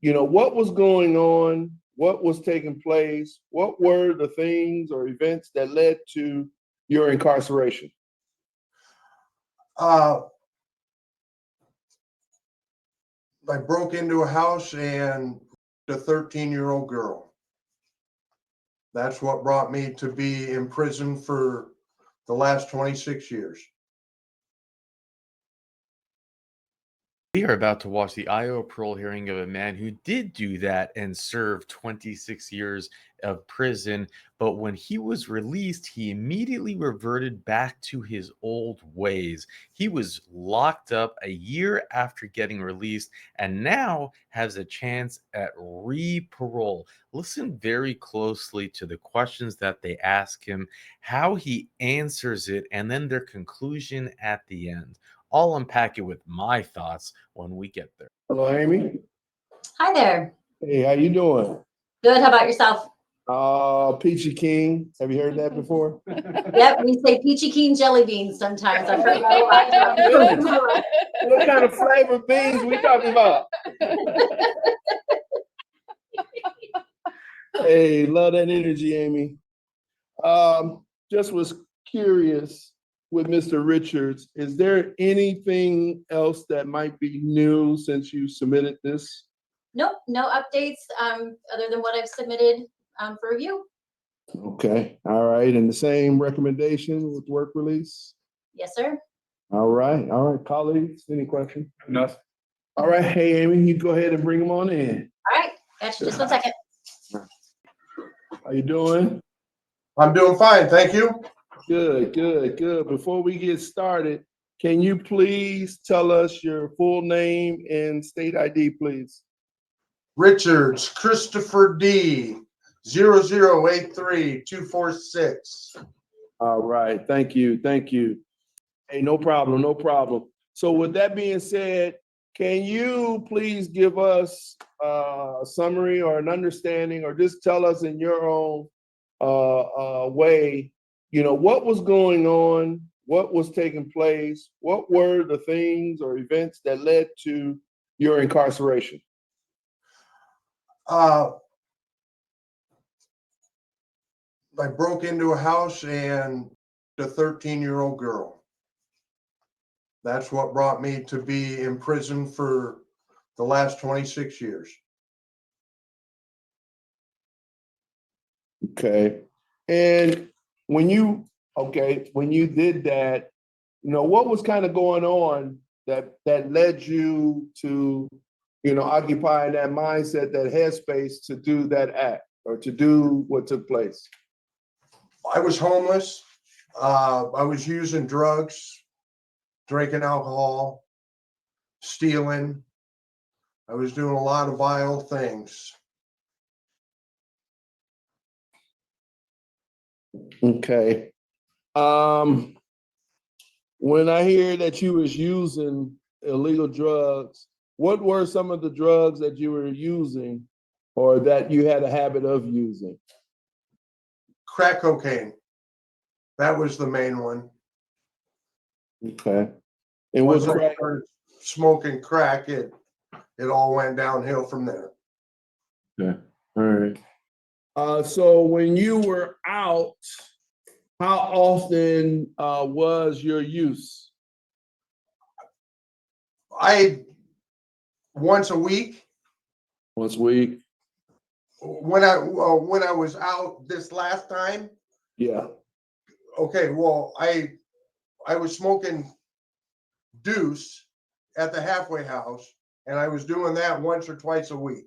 what was going on, what was taking place, what were the things or events that led to your incarceration? I broke into a house and a 13-year-old girl. That's what brought me to be in prison for the last 26 years. We are about to watch the Iowa parole hearing of a man who did do that and served 26 years of prison. But when he was released, he immediately reverted back to his old ways. He was locked up a year after getting released and now has a chance at re-parole. Listen very closely to the questions that they ask him, how he answers it, and then their conclusion at the end. I'll unpack it with my thoughts when we get there. Hello, Amy. Hi there. Hey, how you doing? Good. How about yourself? Peachy King. Have you heard that before? Yep, we say peachy keen jelly beans sometimes. I've heard that a lot. What kind of flavor beans we talking about? Hey, love that energy, Amy. Just was curious with Mr. Richards, is there anything else that might be new since you submitted this? Nope, no updates other than what I've submitted for review. Okay, all right, and the same recommendation with work release? Yes, sir. All right, colleagues, any questions? No. All right, hey, Amy, you go ahead and bring them on in. All right, gotcha, just 1 second. How you doing? I'm doing fine, thank you. Good. Before we get started, can you please tell us your full name and state ID, please? Richards, Christopher D. 0083246. All right, thank you. Hey, no problem. So with that being said, can you please give us a summary or an understanding, or just tell us in your own way, what was going on, what was taking place, what were the things or events that led to your incarceration? I broke into a house and a 13-year-old girl. That's what brought me to be in prison for the last 26 years. Okay. And when you did that, what was kind of going on that led you to, occupying that mindset, that headspace to do that act or to do what took place? I was homeless. I was using drugs, drinking alcohol, stealing. I was doing a lot of vile things. Okay. When I hear that you was using illegal drugs, what were some of the drugs that you were using or that you had a habit of using? Crack cocaine. That was the main one. Okay. And what's Once I crack? started smoking crack, it all went downhill from there. Yeah. All right. So when you were out, how often was your use? Once a week. Once a week. When I was out this last time. Yeah. Okay, well, I was smoking deuce at the halfway house, and I was doing that once or twice a week.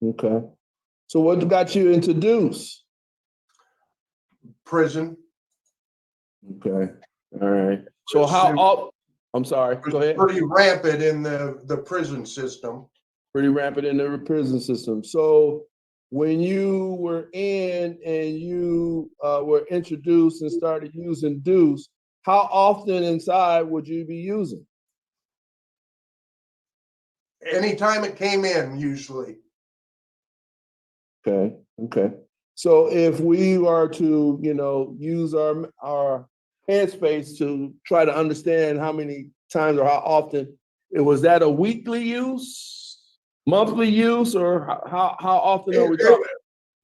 Okay. So what got you into deuce? Prison. Okay. All right. So I'm sorry. Go ahead. Pretty rampant in the prison system. Pretty rampant in the prison system. So when you were in and you were introduced and started using deuce, how often inside would you be using? Anytime it came in, usually. Okay. So if we were to, use our headspace to try to understand how many times or how often, was that a weekly use? monthly use, or how often are we It, talking?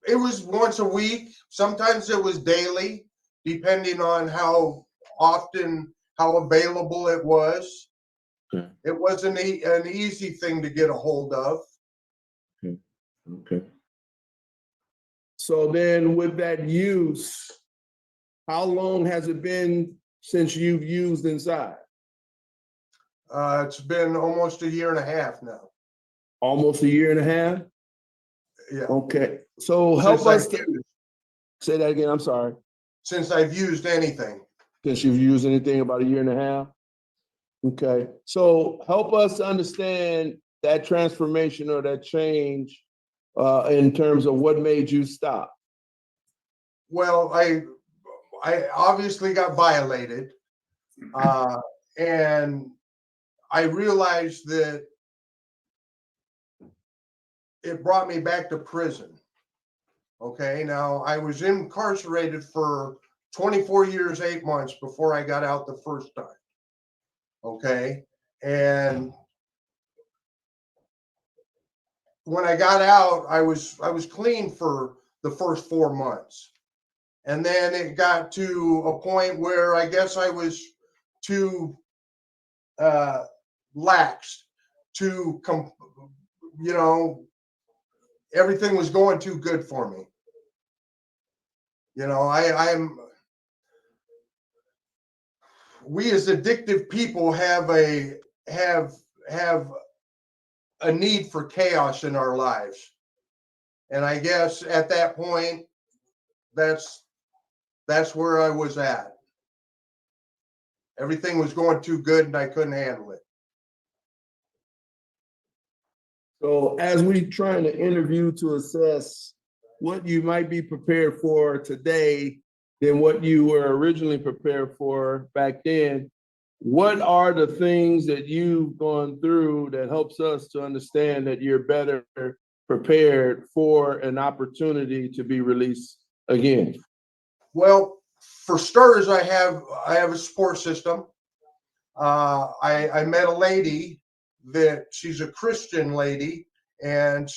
it was once a week. Sometimes it was daily, depending on how often, how available it was. Okay. It wasn't an easy thing to get a hold of. Okay. So then with that use, how long has it been since you've used inside? It's been almost a year and a half now. Almost a year and a half? Yeah. Okay. So help Since us I've to used- say that again. I'm sorry. since I've used anything. Since you've used anything about a year and a half? Okay. So help us to understand that transformation or that change in terms of what made you stop. Well, I obviously got violated, and I realized that it brought me back to prison. Okay, now I was incarcerated for 24 years, 8 months before I got out the first time. Okay, and when I got out, I was clean for the first 4 months. And then it got to a point where I guess I was too lax, you know, everything was going too good for me. You know, we as addictive people have a need for chaos in our lives. And I guess at that point, that's where I was at. Everything was going too good and I couldn't handle it. So as we trying to interview to assess what you might be prepared for today than what you were originally prepared for back then, what are the things that you've gone through that helps us to understand that you're better prepared for an opportunity to be released again? Well, for starters, I have a support system. I met a lady that she's a Christian lady, and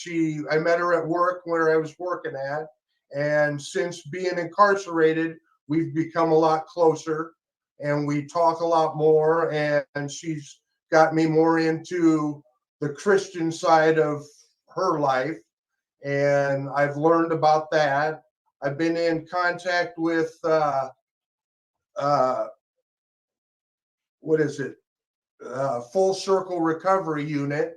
I met her at work where I was working at. And since being incarcerated, we've become a lot closer and we talk a lot more. And she's got me more into the Christian side of her life. And I've learned about that. I've been in contact with, what is it? Full Circle Recovery Unit.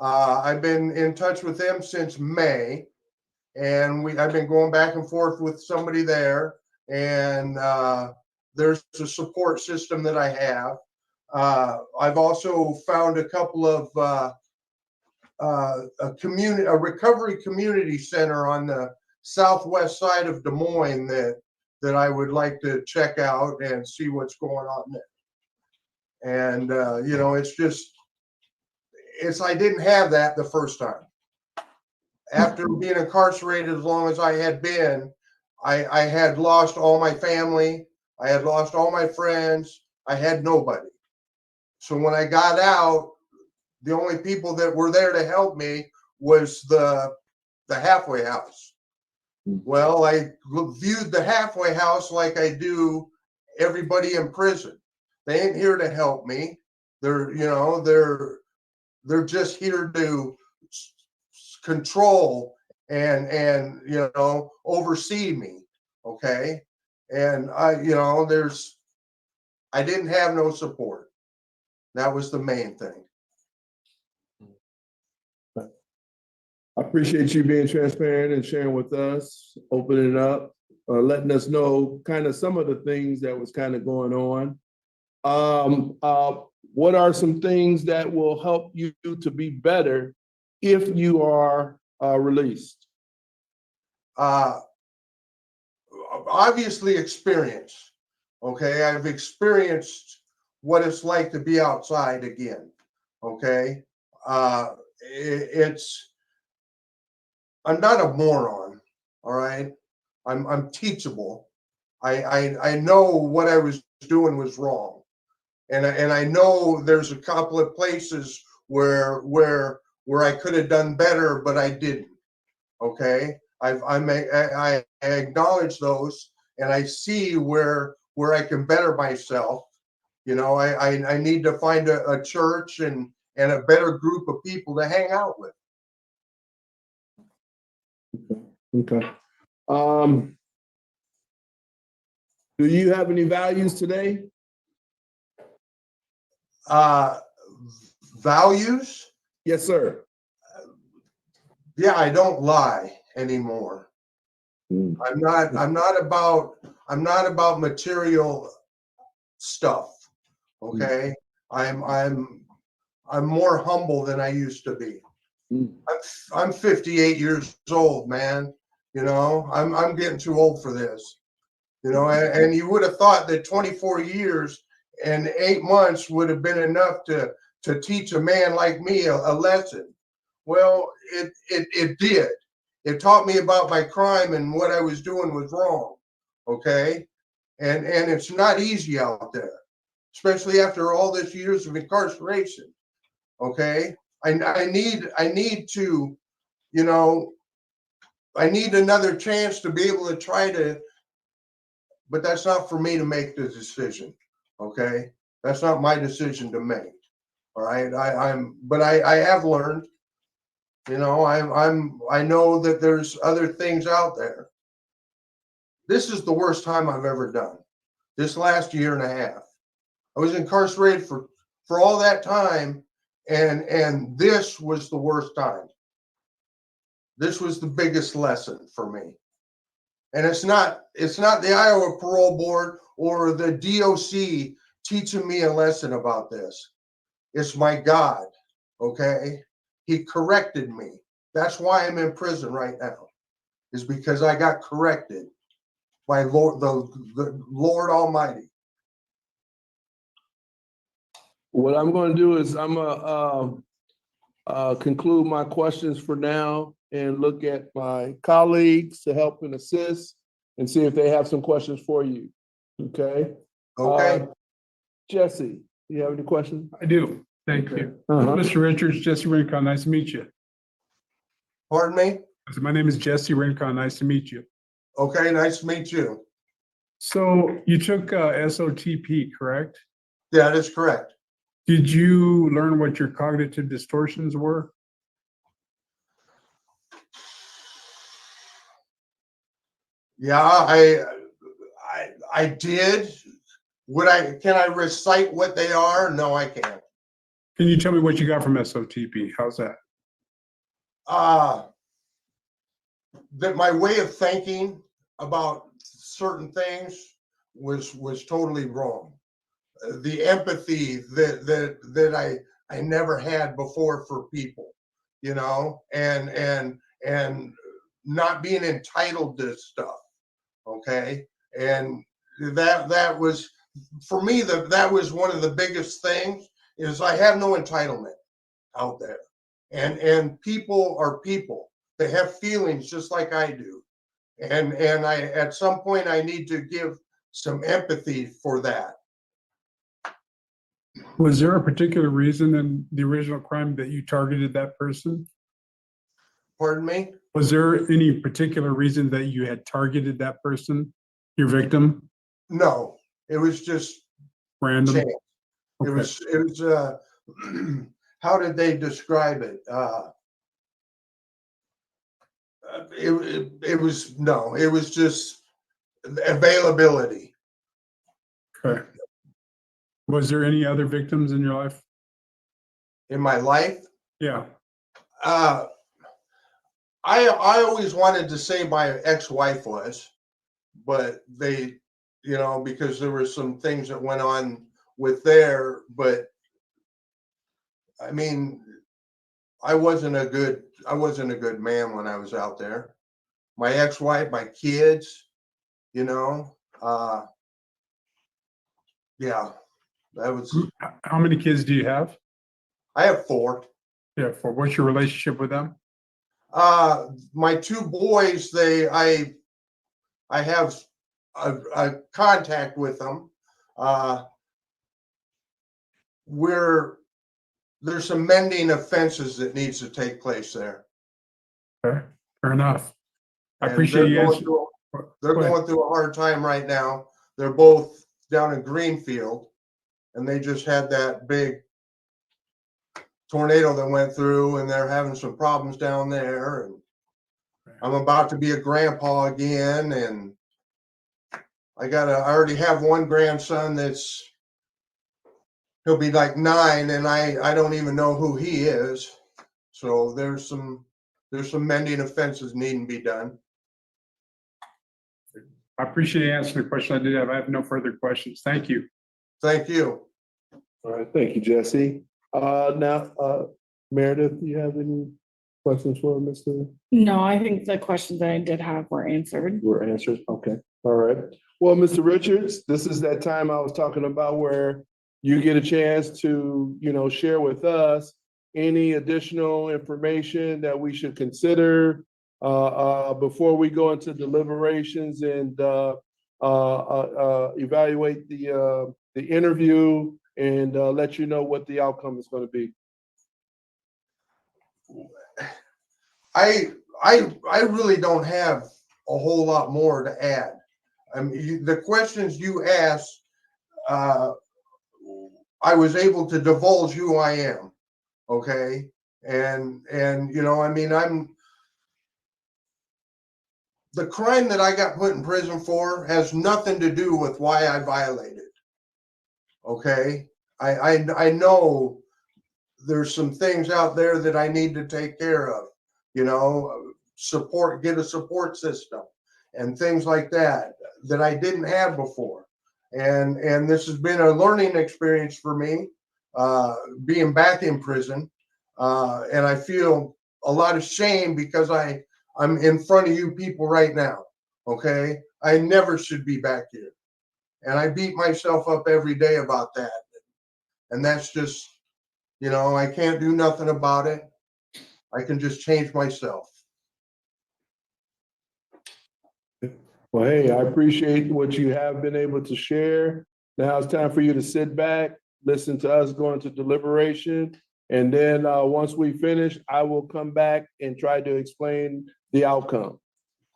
I've been in touch with them since May, and I've been going back and forth with somebody there. And there's a support system that I have. I've also found a couple of a recovery community center on the southwest side of Des Moines that I would like to check out and see what's going on there. And you know, I didn't have that the first time. After being incarcerated as long as I had been, I had lost all my family, I had lost all my friends, I had nobody. So when I got out, the only people that were there to help me was the halfway house. Well, I viewed the halfway house like I do everybody in prison. They ain't here to help me. They're just here to control and oversee me. Okay. And I didn't have no support. That was the main thing. I appreciate you being transparent and sharing with us, opening up, letting us know kind of some of the things that was kind of going on. What are some things that will help you to be better if you are released? Obviously experience. Okay. I've experienced what it's like to be outside again. Okay. I'm not a moron. All right. I'm teachable. I know what I was doing was wrong. And I know there's a couple of places where where I could have done better, but I didn't. Okay, I acknowledge those, and I see where I can better myself. You know, I need to find a church and a better group of people to hang out with. Okay. Do you have any values today? Values? Yes, sir. Yeah, I don't lie anymore. I'm not about material stuff. Okay. I'm more humble than I used to be. I'm 58 years old, man. You know, I'm getting too old for this. You know, and you would have thought that 24 years and 8 months would have been enough to teach a man like me a lesson. Well, it did. It taught me about my crime and what I was doing was wrong. Okay. And it's not easy out there, especially after all this years of incarceration. Okay. I need to, you know, I need another chance to be able to try to, but that's not for me to make the decision. Okay. That's not my decision to make. All right. But I have learned, you know, I know that there's other things out there. This is the worst time I've ever done. This last year and a half, I was incarcerated for all that time, and this was the worst time. This was the biggest lesson for me. And it's not the Iowa Parole Board or the DOC teaching me a lesson about this. It's my God. Okay. He corrected me. That's why I'm in prison right now, is because I got corrected by Lord, the Lord Almighty. What I'm going to do is I'm going to conclude my questions for now and look at my colleagues to help and assist and see if they have some questions for you. Okay. Okay. Jesse, you have any questions? I do. Thank Okay. you. Uh-huh. Mr. Richards, Jesse Rincon, nice to meet you. Pardon me? My name is Jesse Rincon, nice to meet you. Okay, nice to meet you. So you took SOTP, correct? Yeah, that is correct. Did you learn what your cognitive distortions were? Yeah, I did. Can I recite what they are? No, I can't. Can you tell me what you got from SOTP? How's that? That my way of thinking about certain things was totally wrong. The empathy that I never had before for people, you know, and not being entitled to stuff. Okay. And that was, for me, that was one of the biggest things, is I have no entitlement out there. And people are people. They have feelings just like I do. And I, at some point, I need to give some empathy for that. Was there a particular reason in the original crime that you targeted that person? Pardon me? Was there any particular reason that you had targeted that person, your victim? No, it was just Random? chance. Okay. It was how did they describe it? It was just availability. Okay. Was there any other victims in your life? In my life, Yeah. I always wanted to say my ex-wife was, but they, you know, because there were some things that went on with there, but I mean, I wasn't a good man when I was out there. My ex-wife, my kids, you know, yeah, that was. How many kids do you have? I have 4. Yeah. For what's your relationship with them? My 2 boys, I have a contact with them. there's some mending of fences that needs to take place there. Fair enough. I And appreciate you they're going answering. through- They're Go ahead. going through a hard time right now. They're both down in Greenfield, and they just had that big tornado that went through, and they're having some problems down there. And I'm about to be a grandpa again, and I already have one grandson he'll be like 9, and I don't even know who he is. So there's some mending of fences needing to be done. I appreciate you answering the question I did have. I have no further questions. Thank you. Thank you. All right, thank you, Jesse. Now, Meredith, do you have any questions for Mr.? No, I think the questions that I did have were answered. Were answered, okay, all right. Well, Mr. Richards, this is that time I was talking about where you get a chance to, share with us any additional information that we should consider before we go into deliberations and evaluate the interview and let you know what the outcome is going to be. I really don't have a whole lot more to add. I mean, the questions you asked, I was able to divulge who I am. Okay. And I mean, the crime that I got put in prison for has nothing to do with why I violated. Okay. I know there's some things out there that I need to take care of, get a support system and things like that I didn't have before. And this has been a learning experience for me, being back in prison. And I feel a lot of shame because I'm in front of you people right now. Okay. I never should be back here. And I beat myself up every day about that. And that's just, I can't do nothing about it. I can just change myself. Well, hey, I appreciate what you have been able to share. Now it's time for you to sit back, listen to us going to deliberation. And then once we finish, I will come back and try to explain the outcome.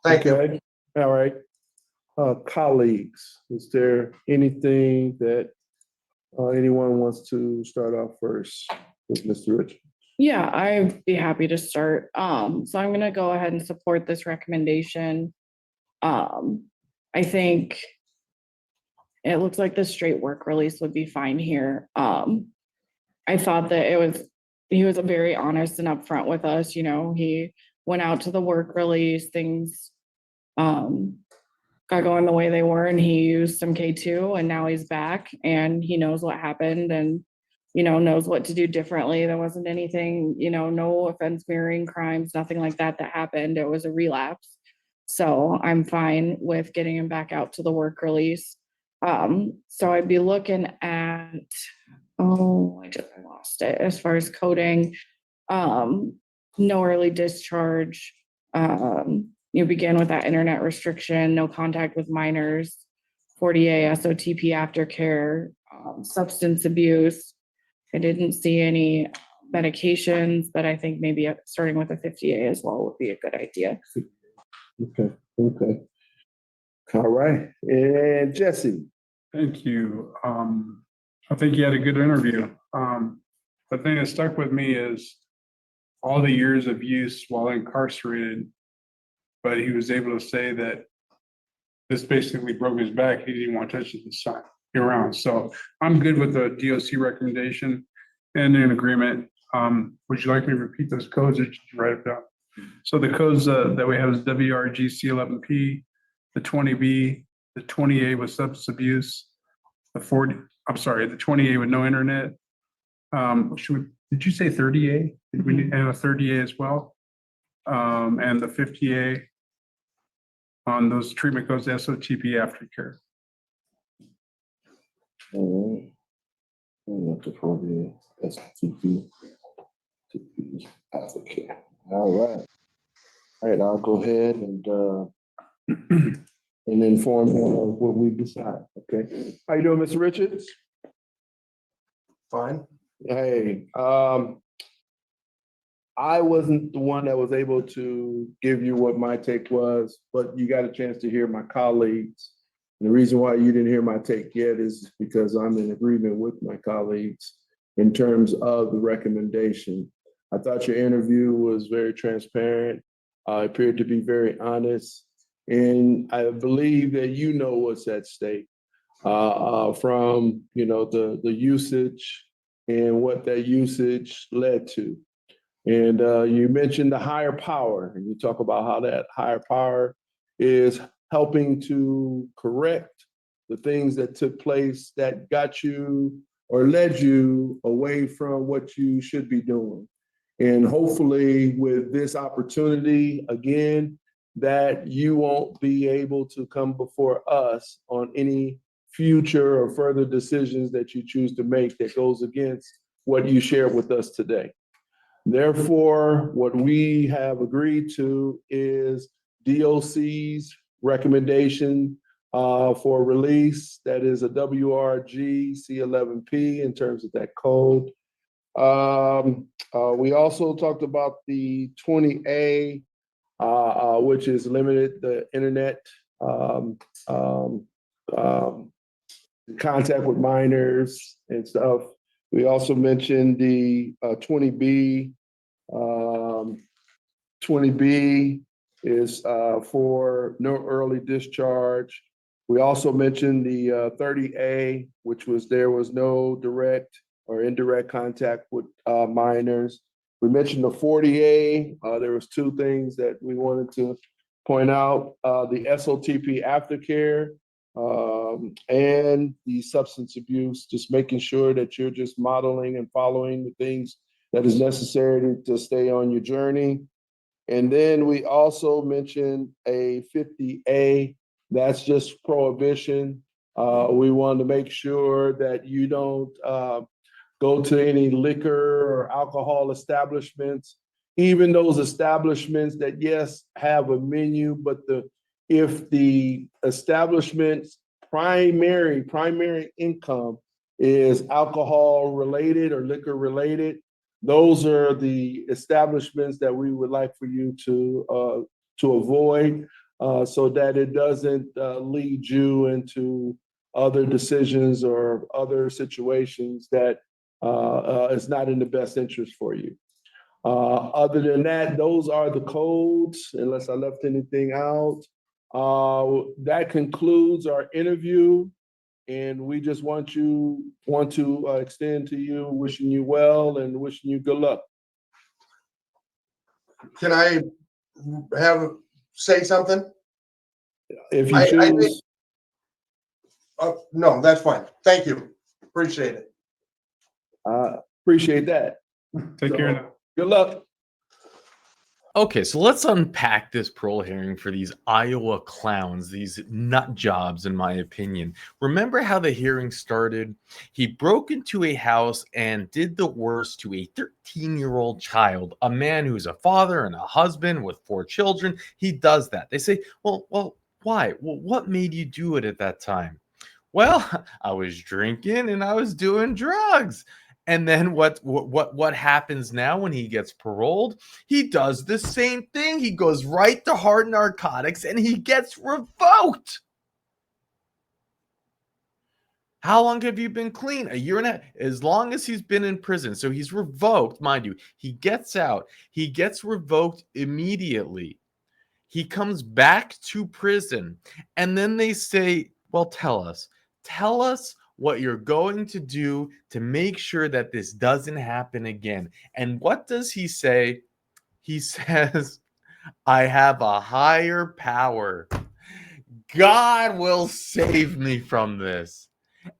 Thank you. Okay? All right. Colleagues, is there anything that anyone wants to start off first with Mr. Richard? Yeah, I'd be happy to start. So I'm gonna go ahead and support this recommendation. I think it looks like the straight work release would be fine here. I thought that he was very honest and upfront with us, he went out to the work release, things got going the way they were, and he used some K2, and now he's back and he knows what happened and knows what to do differently. There wasn't anything, no offense mirroring crimes, nothing like that happened. It was a relapse. So I'm fine with getting him back out to the work release. So I'd be looking at, I lost it as far as coding. No early discharge. You begin with that internet restriction, no contact with minors, 40A SOTP aftercare, substance abuse. I didn't see any medications, but I think maybe starting with a 50A as well would be a good idea. Okay. All right. And Jesse. Thank you. I think you had a good interview. The thing that stuck with me is all the years of use while incarcerated, but he was able to say that this basically broke his back. He didn't want to touch the sun around. So I'm good with the DOC recommendation and in agreement. Would you like me to repeat those codes or did you write it down? So the codes that we have is WRGC11P, the 20B, the 20A with substance abuse, the 20A with no internet. Did you say 30A? Did we need a 30A as well? And the 50A on those treatment codes, SOTP aftercare. All right. All right, I'll go ahead and inform him of what we decide. Okay. How you doing, Mr. Richards? Fine. Hey, I wasn't the one that was able to give you what my take was, but you got a chance to hear my colleagues. And the reason why you didn't hear my take yet is because I'm in agreement with my colleagues in terms of the recommendation. I thought your interview was very transparent, appeared to be very honest, and I believe that you know what's at stake from the usage and what that usage led to. And you mentioned the higher power, and you talk about how that higher power is helping to correct the things that took place that got you or led you away from what you should be doing. And hopefully, with this opportunity again, that you won't be able to come before us on any future or further decisions that you choose to make that goes against what you shared with us today. Therefore, what we have agreed to is DOC's recommendation for release. That is a WRG C11P in terms of that code. We also talked about the 20A, which is limited the internet contact with minors and stuff. We also mentioned the 20B. 20B is for no early discharge. We also mentioned the 30A, which was there was no direct or indirect contact with minors. We mentioned the 40A. There was two things that we wanted to point out: the SOTP aftercare and the substance abuse. Just making sure that you're just modeling and following the things that is necessary to stay on your journey. And then we also mentioned a 50A, that's just prohibition. We wanted to make sure that you don't go to any liquor or alcohol establishments, even those establishments that, yes, have a menu, but if the establishment's primary income is alcohol related or liquor related, those are the establishments that we would like for you to avoid, so that it doesn't lead you into other decisions or other situations that is not in the best interest for you. Other than that, those are the codes, unless I left anything out. That concludes our interview. And we just want to extend to you, wishing you well and wishing you good luck. Can I say something? If you choose. No, that's fine. Thank you. Appreciate it. Appreciate that. Take care now. Good luck. Okay, so let's unpack this parole hearing for these Iowa clowns, these nut jobs, in my opinion. Remember how the hearing started? He broke into a house and did the worst to a 13-year-old child, a man who's a father and a husband with 4 children. He does that. They say, well, why? Well, what made you do it at that time? Well, I was drinking and I was doing drugs. And then what happens now when he gets paroled? He does the same thing. He goes right to hard narcotics and he gets revoked. How long have you been clean? A year and a half. As long as he's been in prison. So he's revoked, mind you. He gets out. He gets revoked immediately. He comes back to prison. And then they say, well, tell us what you're going to do to make sure that this doesn't happen again. And what does he say? He says, I have a higher power. God will save me from this.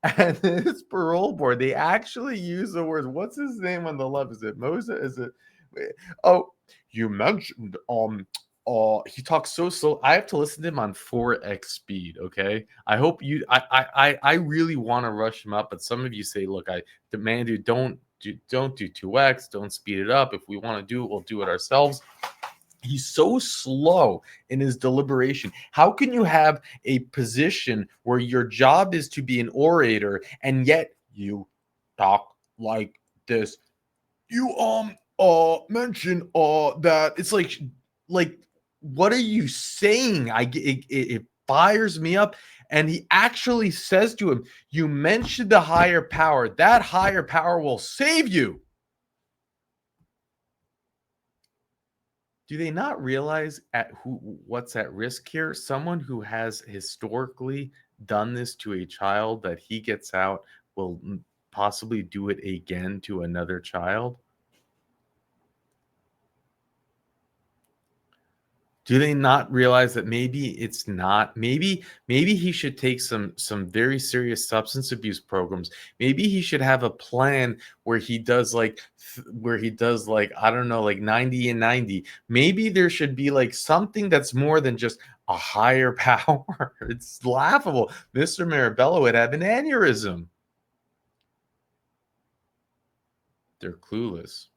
And this parole board, they actually use the words, what's his name on the left? Is it Moses? Is it? Oh, you mentioned he talks so slow. I have to listen to him on 4x speed. Okay. I hope you. I really want to rush him up, but some of you say, "Look, I demand you don't do 2x. Don't speed it up. If we want to do it, we'll do it ourselves." He's so slow in his deliberation. How can you have a position where your job is to be an orator and yet you talk like this. You mentioned that it's like what are you saying? It fires me up. And he actually says to him, you mentioned the higher power. That higher power will save you. Do they not realize what's at risk here? Someone who has historically done this to a child that he gets out will possibly do it again to another child. Do they not realize that maybe it's not, maybe he should take some very serious substance abuse programs. Maybe he should have a plan where he does like I don't know, like 90 and 90. Maybe there should be like something that's more than just a higher power. It's laughable. Mr. Marabella would have an aneurysm. They're clueless.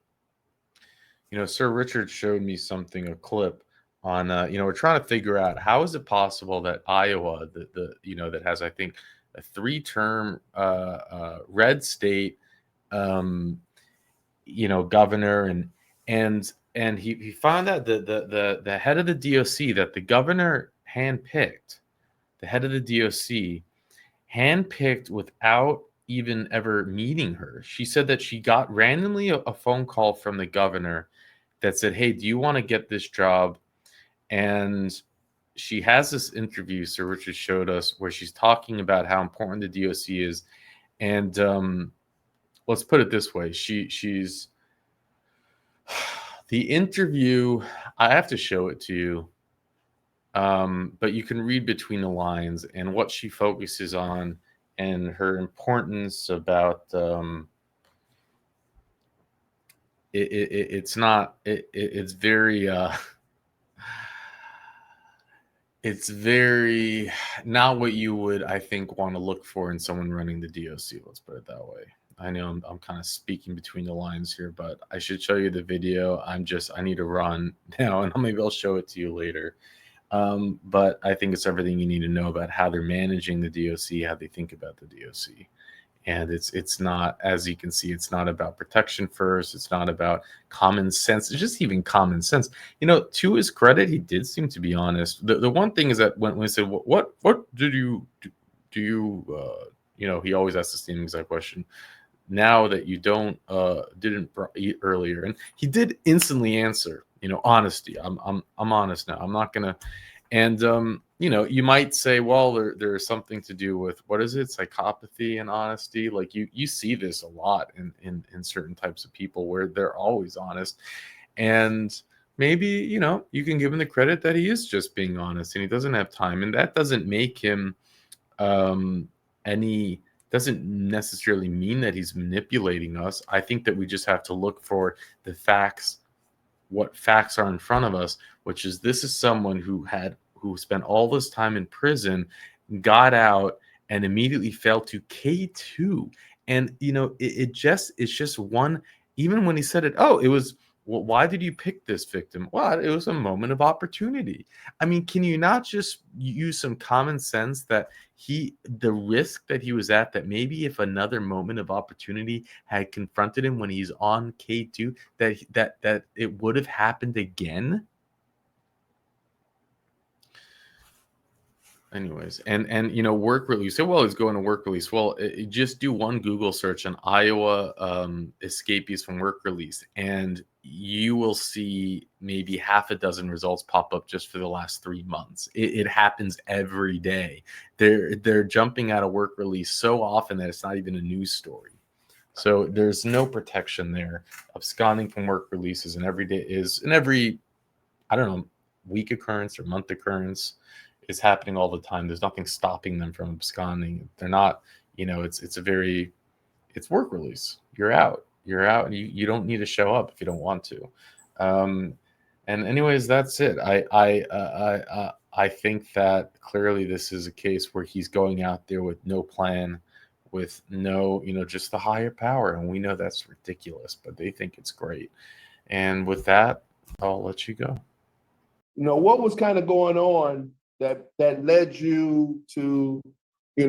You know, Sir Richard showed me something, a clip on, we're trying to figure out how is it possible that Iowa, that has, I think, a 3-term red state, governor, and he found out the head of the DOC that the governor handpicked, the head of the DOC handpicked without even ever meeting her. She said that she got randomly a phone call from the governor that said, hey, do you want to get this job? And she has this interview, Sir Richard showed us, where she's talking about how important the DOC is. And let's put it this way. She's the interview, I have to show it to you. But you can read between the lines and what she focuses on and her importance about it's very not what you would, I think, want to look for in someone running the DOC. Let's put it that way. I know I'm kind of speaking between the lines here, but I should show you the video. I need to run now, and maybe I'll show it to you later. But I think it's everything you need to know about how they're managing the DOC, how they think about the DOC. And it's not, as you can see, it's not about protection first. It's not about common sense. It's just even common sense. To his credit, he did seem to be honest. The one thing is that when he said, what did you do you, he always asks the same exact question. Now that you didn't earlier. And he did instantly answer, honesty. I'm honest now. I'm not going to. And, you might say, well, there's something to do with, what is it? Psychopathy and honesty. Like you see this a lot in certain types of people where they're always honest. And maybe, you can give him the credit that he is just being honest and he doesn't have time. And that doesn't make him doesn't necessarily mean that he's manipulating us. I think that we just have to look for the facts, what facts are in front of us, which is this is someone who spent all this time in prison, got out, and immediately fell to K2. And it's just one. Even when he said it, it was. Well, why did you pick this victim? Well, it was a moment of opportunity. I mean, can you not just use some common sense that the risk that he was at, that maybe if another moment of opportunity had confronted him when he's on K2, that it would have happened again? Anyways, and work release. So, well, he's going to work release. Well, just do one Google search on Iowa escapees from work release, and you will see maybe half a dozen results pop up just for the last 3 months. It happens every day. They're jumping out of work release so often that it's not even a news story. So there's no protection there. Absconding from work releases and every I don't know, week occurrence or month occurrence. Is happening all the time. There's nothing stopping them from absconding. They're not, it's work release. You're out. And you don't need to show up if you don't want to. And anyways, that's it. I think that clearly this is a case where he's going out there with no plan, with no, just the higher power. And we know that's ridiculous, but they think it's great. And with that, I'll let you go. What was kind of going on that led you to,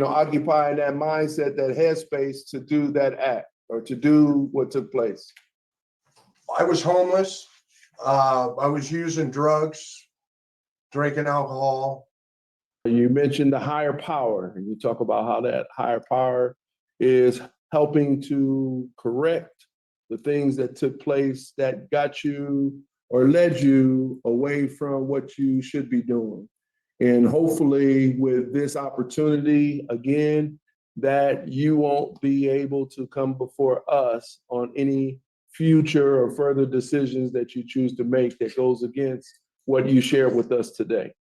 occupying that mindset, that headspace to do that act, or to do what took place? I was homeless. I was using drugs, drinking alcohol. You mentioned the higher power, and you talk about how that higher power is helping to correct the things that took place that got you or led you away from what you should be doing. And hopefully with this opportunity, again, that you won't be able to come before us on any future or further decisions that you choose to make that goes against what you shared with us today.